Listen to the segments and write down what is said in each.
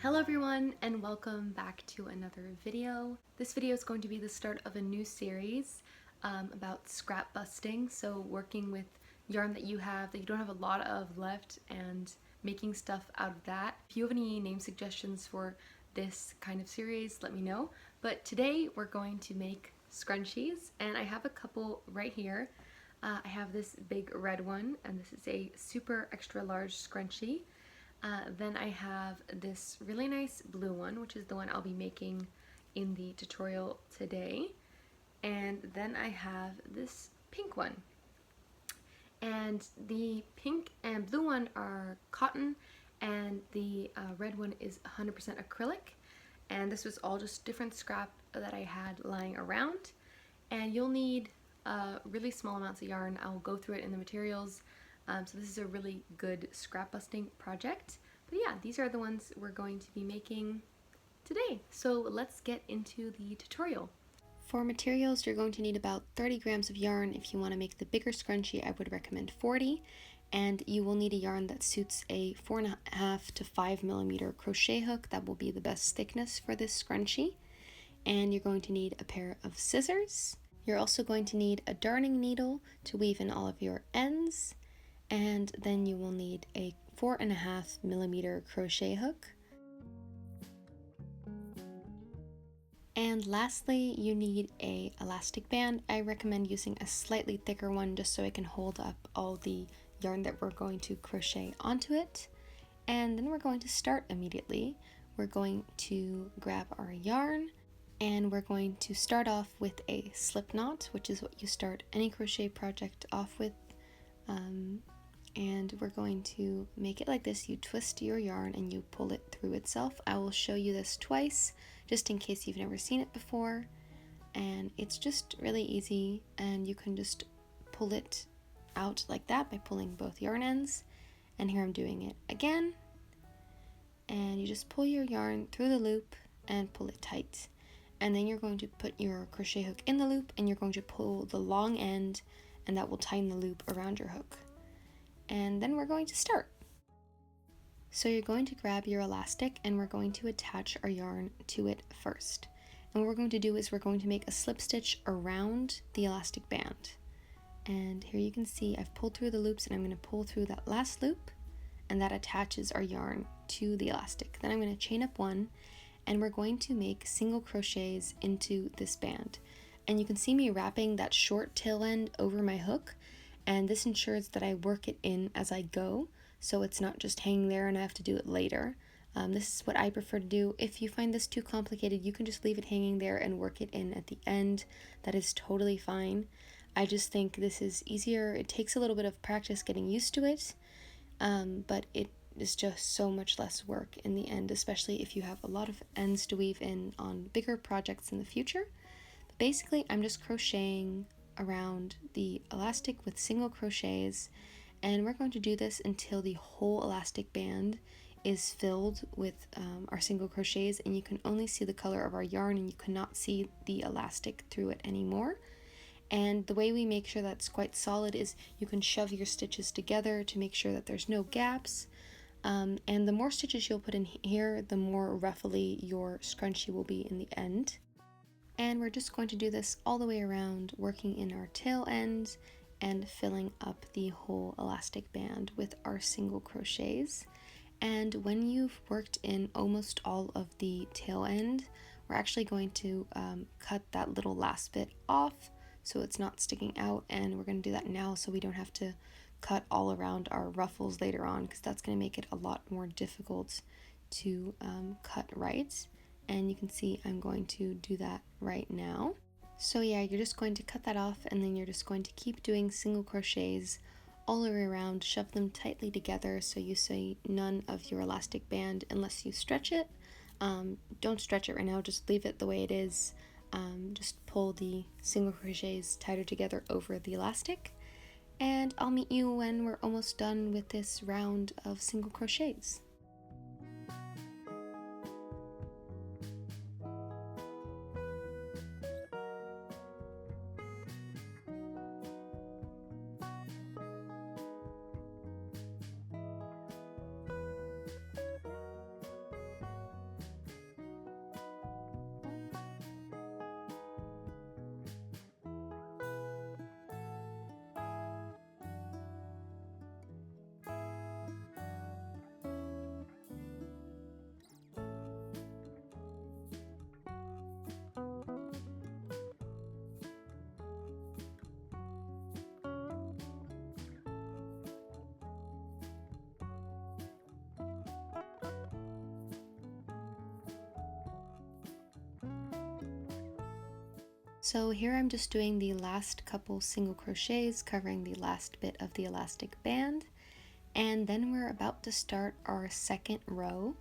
Hello everyone and welcome back to another video. This video is going to be the start of a new series about scrap busting, so working with yarn that you have that you don't have a lot of left and making stuff out of that. If you have any name suggestions for this kind of series, let me know. But today we're going to make scrunchies and I have a couple right here. I have this big red one and this is a super extra large scrunchie. Then I have this really nice blue one, which is the one I'll be making in the tutorial today. And then I have this pink one. And the pink and blue one are cotton, and the red one is 100% acrylic. And this was all just different scrap that I had lying around. And you'll need really small amounts of yarn. I'll go through it in the materials. So this is a really good scrap busting project. But yeah, these are the ones we're going to be making today. So let's get into the tutorial. For materials, you're going to need about 30 grams of yarn. If you want to make the bigger scrunchie, I would recommend 40. And you will need a yarn that suits a 4.5 to 5 millimeter crochet hook. That will be the best thickness for this scrunchie. And you're going to need a pair of scissors. You're also going to need a darning needle to weave in all of your ends. And then you will need a 4.5 millimeter crochet hook. And lastly, you need a elastic band. I recommend using a slightly thicker one just so it can hold up all the yarn that we're going to crochet onto it. And then we're going to start immediately. We're going to grab our yarn and we're going to start off with a slip knot, which is what you start any crochet project off with. And we're going to make it like this. You twist your yarn and you pull it through itself. I will show you this twice just in case you've never seen it before, and it's just really easy, and you can just pull it out like that by pulling both yarn ends. And here I'm doing it again, and you just pull your yarn through the loop and pull it tight, and then you're going to put your crochet hook in the loop and you're going to pull the long end, and that will tighten the loop around your hook. And then we're going to start. So you're going to grab your elastic and we're going to attach our yarn to it first. And what we're going to do is we're going to make a slip stitch around the elastic band. And here you can see I've pulled through the loops and I'm going to pull through that last loop, and that attaches our yarn to the elastic. Then I'm going to chain up one and we're going to make single crochets into this band. And you can see me wrapping that short tail end over my hook. And this ensures that I work it in as I go, so it's not just hanging there and I have to do it later. This is what I prefer to do. If you find this too complicated, you can just leave it hanging there and work it in at the end. That is totally fine. I just think this is easier. It takes a little bit of practice getting used to it, but it is just so much less work in the end, especially if you have a lot of ends to weave in on bigger projects in the future. But basically, I'm just crocheting around the elastic with single crochets, and we're going to do this until the whole elastic band is filled with our single crochets, and you can only see the color of our yarn and you cannot see the elastic through it anymore. And the way we make sure that's quite solid is you can shove your stitches together to make sure that there's no gaps, and the more stitches you'll put in here, the more ruffly your scrunchie will be in the end. And we're just going to do this all the way around, working in our tail ends and filling up the whole elastic band with our single crochets. And when you've worked in almost all of the tail end, we're actually going to cut that little last bit off so it's not sticking out, and we're going to do that now so we don't have to cut all around our ruffles later on, because that's going to make it a lot more difficult to cut right. And you can see I'm going to do that right now. So yeah, you're just going to cut that off, and then you're just going to keep doing single crochets all the way around. Shove them tightly together so you see none of your elastic band unless you stretch it. Don't stretch it right now, just leave it the way it is. Just pull the single crochets tighter together over the elastic, and I'll meet you when we're almost done with this round of single crochets. So here I'm just doing the last couple single crochets covering the last bit of the elastic band, and then we're about to start our second row,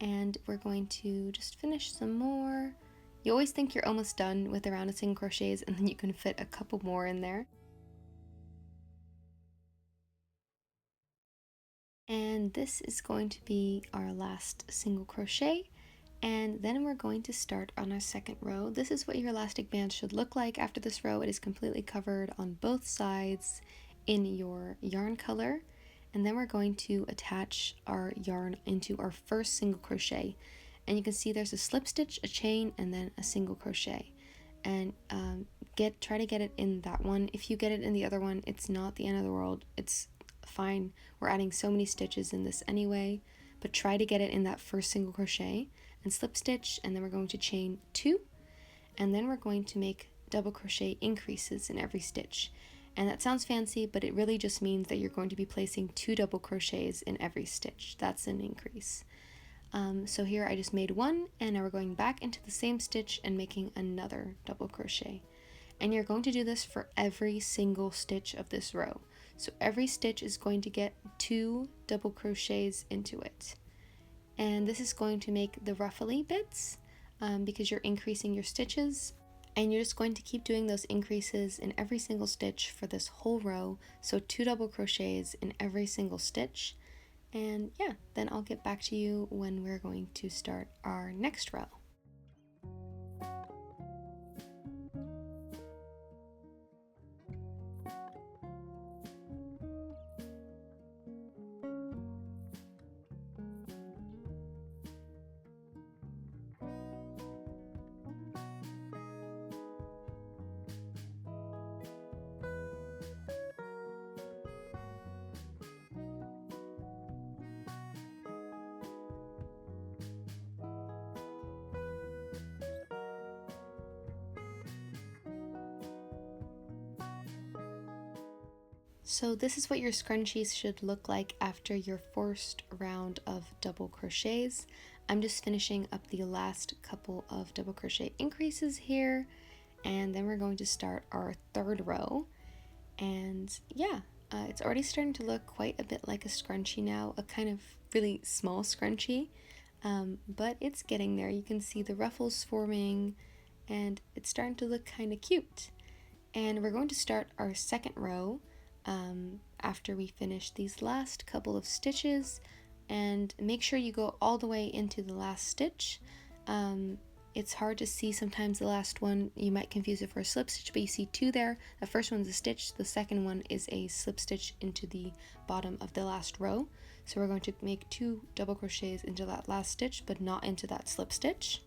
and we're going to just finish some more. You always think you're almost done with a round of single crochets, and then you can fit a couple more in there. And this is going to be our last single crochet, and then we're going to start on our second row. This is what your elastic band should look like after this row. It is completely covered on both sides in your yarn color, and then we're going to attach our yarn into our first single crochet, and you can see there's a slip stitch, a chain, and then a single crochet, and try to get it in that one. If you get it in the other one, it's not the end of the world. It's fine. We're adding so many stitches in this anyway, but try to get it in that first single crochet and slip stitch, and then we're going to chain 2, and then we're going to make double crochet increases in every stitch. And that sounds fancy, but it really just means that you're going to be placing 2 double crochets in every stitch. That's an increase. So here I just made 1, and now we're going back into the same stitch and making another double crochet. And you're going to do this for every single stitch of this row. So every stitch is going to get 2 double crochets into it. And this is going to make the ruffly bits because you're increasing your stitches, and you're just going to keep doing those increases in every single stitch for this whole row. So 2 double crochets in every single stitch. And yeah, then I'll get back to you when we're going to start our next row. So this is what your scrunchies should look like after your first round of double crochets. I'm just finishing up the last couple of double crochet increases here, and then we're going to start our third row. And yeah, it's already starting to look quite a bit like a scrunchie now, a kind of really small scrunchie, but it's getting there. You can see the ruffles forming, and it's starting to look kind of cute. And we're going to start our second row after we finish these last couple of stitches, and make sure you go all the way into the last stitch. It's hard to see sometimes the last one. You might confuse it for a slip stitch, but you see 2 there. The first one's a stitch, the second one is a slip stitch into the bottom of the last row. So we're going to make 2 double crochets into that last stitch, but not into that slip stitch.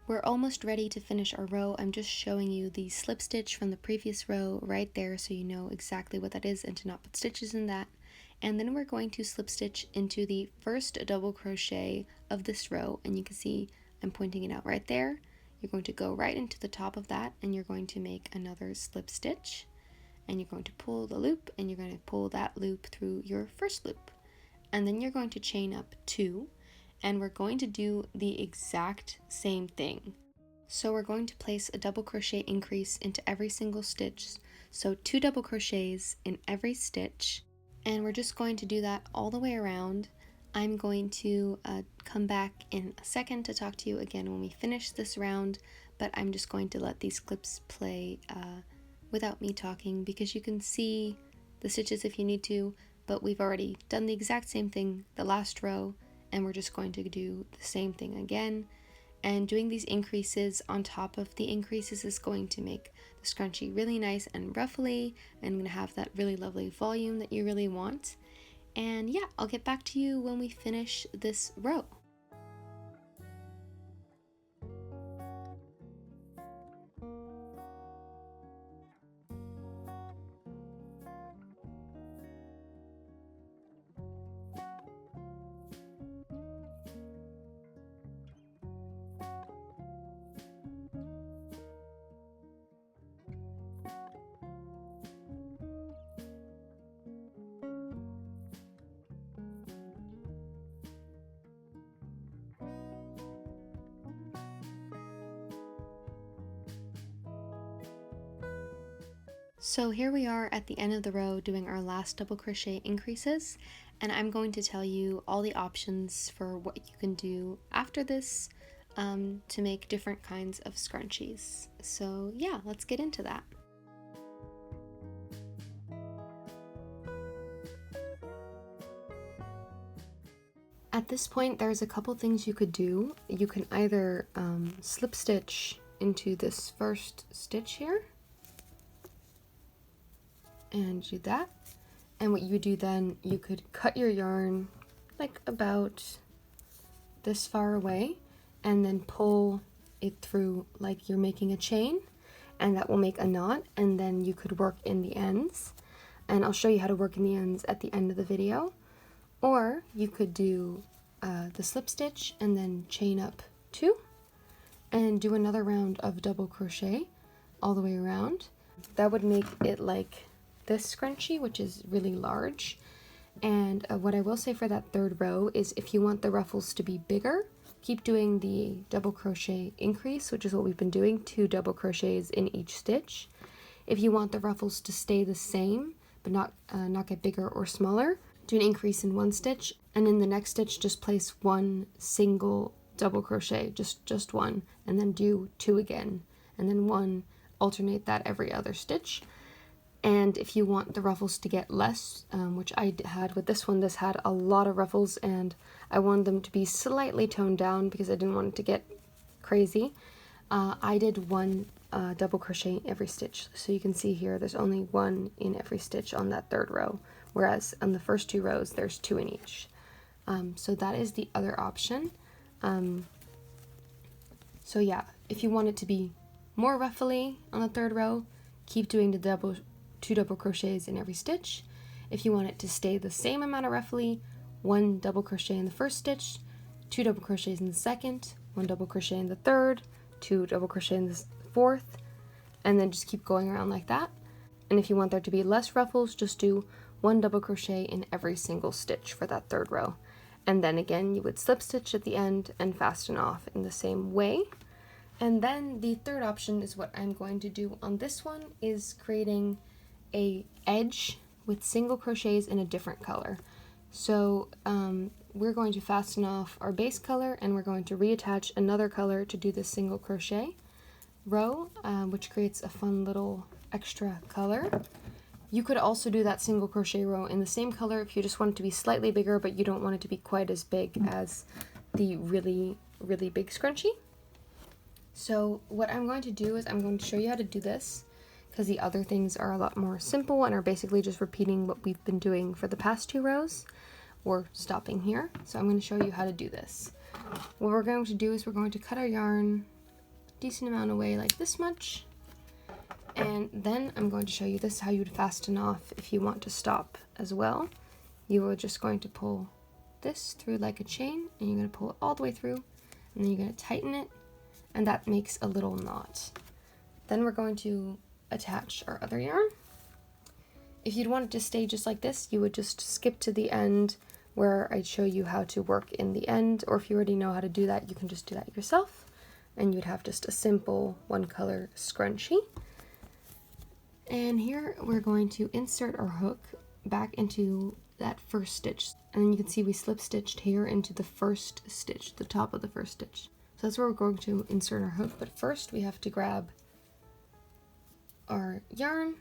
We're almost ready to finish our row. I'm just showing you the slip stitch from the previous row right there so you know exactly what that is and to not put stitches in that. And then we're going to slip stitch into the first double crochet of this row, and you can see I'm pointing it out right there. You're going to go right into the top of that, and you're going to make another slip stitch, and you're going to pull the loop, and you're going to pull that loop through your first loop, and then you're going to chain up 2, and we're going to do the exact same thing. So we're going to place a double crochet increase into every single stitch, so 2 double crochets in every stitch, and we're just going to do that all the way around. I'm going to come back in a second to talk to you again when we finish this round, but I'm just going to let these clips play without me talking, because you can see the stitches if you need to, but we've already done the exact same thing the last row, and we're just going to do the same thing again. And doing these increases on top of the increases is going to make the scrunchie really nice and ruffly, and going to have that really lovely volume that you really want. And yeah, I'll get back to you when we finish this row. So here we are at the end of the row doing our last double crochet increases, and I'm going to tell you all the options for what you can do after this to make different kinds of scrunchies. So yeah, let's get into that. At this point, there's a couple things you could do. You can either slip stitch into this first stitch here, and do that. And what you would do then, you could cut your yarn like about this far away and then pull it through like you're making a chain, and that will make a knot, and then you could work in the ends. And I'll show you how to work in the ends at the end of the video. Or you could do the slip stitch and then chain up 2 and do another round of double crochet all the way around. That would make it like this scrunchie, which is really large. And what I will say for that third row is if you want the ruffles to be bigger, keep doing the double crochet increase, which is what we've been doing, 2 double crochets in each stitch. If you want the ruffles to stay the same but not get bigger or smaller, do an increase in 1 stitch, and in the next stitch just place 1 single double crochet, just 1, and then do 2 again, and then 1, alternate that every other stitch. And if you want the ruffles to get less, which I had with this one, this had a lot of ruffles and I wanted them to be slightly toned down because I didn't want it to get crazy, I did 1 double crochet in every stitch. So you can see here there's only 1 in every stitch on that third row, whereas on the first 2 rows there's 2 in each. So that is the other option. So yeah, if you want it to be more ruffly on the third row, keep doing the 2 double crochets in every stitch. If you want it to stay the same amount of ruffly, 1 double crochet in the first stitch, 2 double crochets in the second, 1 double crochet in the third, 2 double crochet in the fourth, and then just keep going around like that. And if you want there to be less ruffles, just do 1 double crochet in every single stitch for that third row. And then again, you would slip stitch at the end and fasten off in the same way. And then the third option is what I'm going to do on this one, is creating a edge with single crochets in a different color. So we're going to fasten off our base color and we're going to reattach another color to do this single crochet row, which creates a fun little extra color. You could also do that single crochet row in the same color if you just want it to be slightly bigger but you don't want it to be quite as big as the really big scrunchie. So what I'm going to do is I'm going to show you how to do this, because the other things are a lot more simple and are basically just repeating what we've been doing for the past 2 rows, or stopping here. So I'm going to show you how to do this. What we're going to do is we're going to cut our yarn a decent amount away, like this much, and then I'm going to show you this, how you would fasten off if you want to stop as well. You are just going to pull this through like a chain, and you're going to pull it all the way through, and then you're going to tighten it, and that makes a little knot. Then we're going to attach our other yarn. If you'd want it to stay just like this, you would just skip to the end where I'd show you how to work in the end, or if you already know how to do that, you can just do that yourself, and you'd have just a simple 1 color scrunchie. And here we're going to insert our hook back into that first stitch, and then you can see we slip stitched here into the first stitch, the top of the first stitch. So that's where we're going to insert our hook, but first we have to grab our yarn,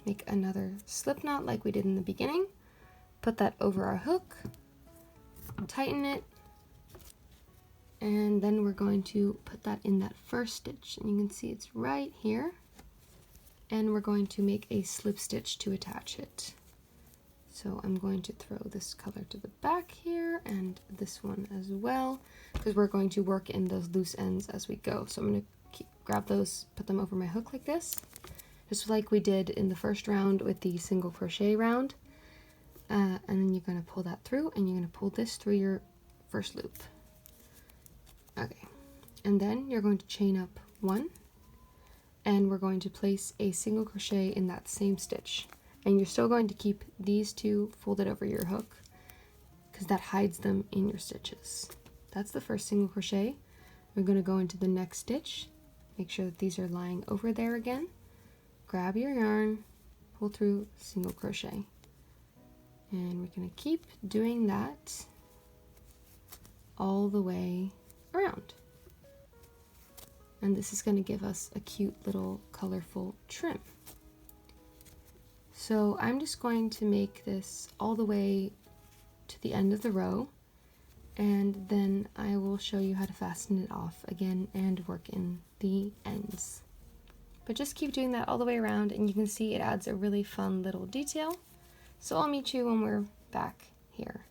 make another slip knot like we did in the beginning, put that over our hook, tighten it, and then we're going to put that in that first stitch, and you can see it's right here, and we're going to make a slip stitch to attach it. So I'm going to throw this color to the back here and this one as well, because we're going to work in those loose ends as we go. So I'm going to grab those, put them over my hook like this, just like we did in the first round with the single crochet round. And then you're going to pull that through, and you're going to pull this through your first loop. Okay, and then you're going to chain up 1, and we're going to place a single crochet in that same stitch. And you're still going to keep these 2 folded over your hook, because that hides them in your stitches. That's the first single crochet. We're going to go into the next stitch, make sure that these are lying over there again, grab your yarn, pull through, single crochet. And we're going to keep doing that all the way around. And this is going to give us a cute little colorful trim. So I'm just going to make this all the way to the end of the row, and then I will show you how to fasten it off again and work in the ends. But just keep doing that all the way around, and you can see it adds a really fun little detail. So I'll meet you when we're back here.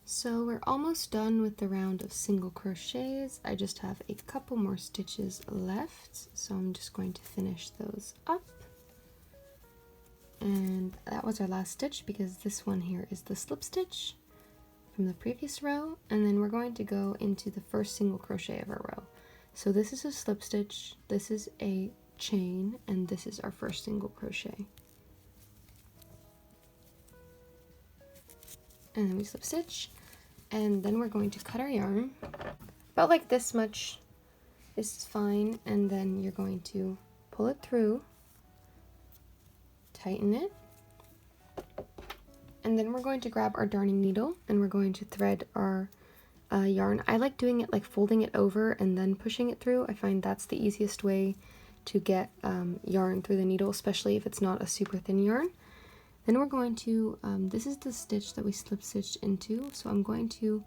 So we're almost done with the round of single crochets. I just have a couple more stitches left, so I'm just going to finish those up. And that was our last stitch, because this one here is the slip stitch from the previous row, and then we're going to go into the first single crochet of our row. So this is a slip stitch, this is a chain, and this is our first single crochet. And then we slip stitch, and then we're going to cut our yarn about like this much is fine, and then you're going to pull it through, tighten it, and then we're going to grab our darning needle and we're going to thread our yarn. I like doing it like folding it over and then pushing it through. I find that's the easiest way to get yarn through the needle, especially if it's not a super thin yarn. Then we're going to, this is the stitch that we slip stitched into, so I'm going to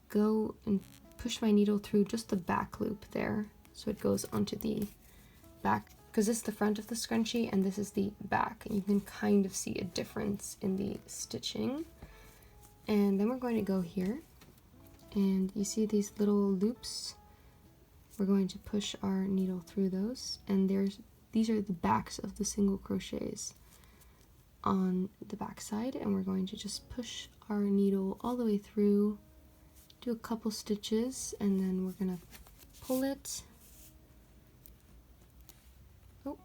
go and push my needle through just the back loop there, so it goes onto the back, because this is the front of the scrunchie and this is the back, and you can kind of see a difference in the stitching. And then we're going to go here, and you see these little loops, we're going to push our needle through those, and these are the backs of the single crochets on the back side, and we're going to just push our needle all the way through, do a couple stitches, and then we're gonna pull it. Oh,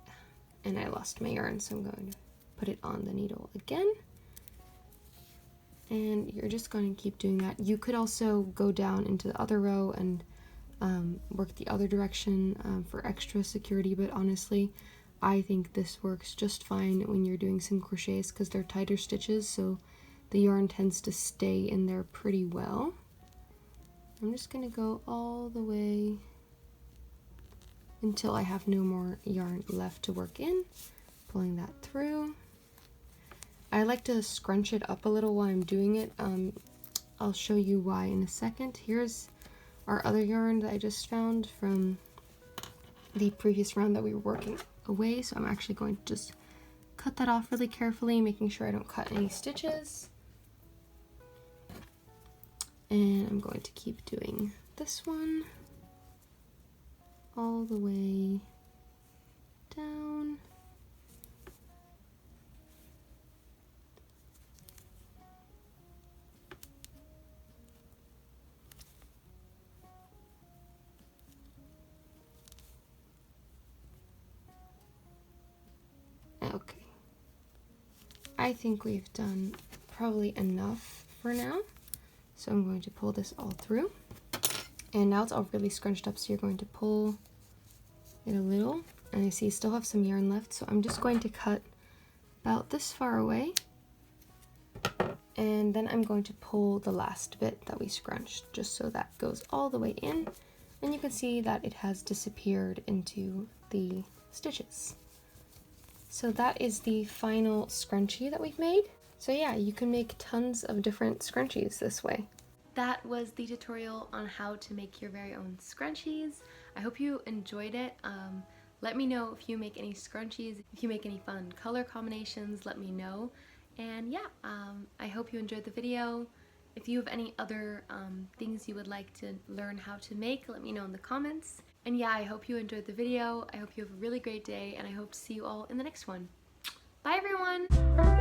and I lost my yarn, so I'm going to put it on the needle again, and you're just going to keep doing that. You could also go down into the other row and work the other direction for extra security, but honestly I think this works just fine when you're doing single crochets because they're tighter stitches, so the yarn tends to stay in there pretty well. I'm just going to go all the way until I have no more yarn left to work in, pulling that through. I like to scrunch it up a little while I'm doing it. I'll show you why in a second. Here's our other yarn that I just found from the previous round that we were working away, so I'm actually going to just cut that off really carefully, making sure I don't cut any stitches. And I'm going to keep doing this one all the way down. Okay, I think we've done probably enough for now, so I'm going to pull this all through, and now it's all really scrunched up, so you're going to pull it a little, and I see you still have some yarn left, so I'm just going to cut about this far away, and then I'm going to pull the last bit that we scrunched just so that goes all the way in, and you can see that it has disappeared into the stitches. So that is the final scrunchie that we've made. So yeah, you can make tons of different scrunchies this way. That was the tutorial on how to make your very own scrunchies. I hope you enjoyed it. Let me know if you make any scrunchies, if you make any fun color combinations, let me know. And yeah, I hope you enjoyed the video. If you have any other things you would like to learn how to make, let me know in the comments. And yeah, I hope you enjoyed the video. I hope you have a really great day, and I hope to see you all in the next one. Bye everyone!